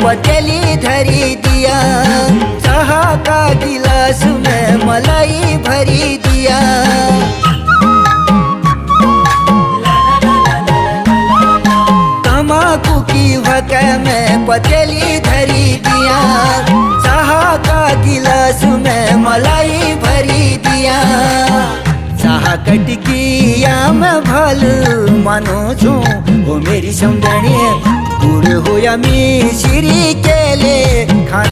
पतेली धरी दिया, चाह का गिलास में मलाई भरी दिया। तम्बाकू की भकै में पतेली धरी दिया, चाह का गिलास में मलाई भरी दिया। चाह कटकिया मैं भल मानो छू ओ मेरी समझने, गुड़ हो या मिश्री केले खा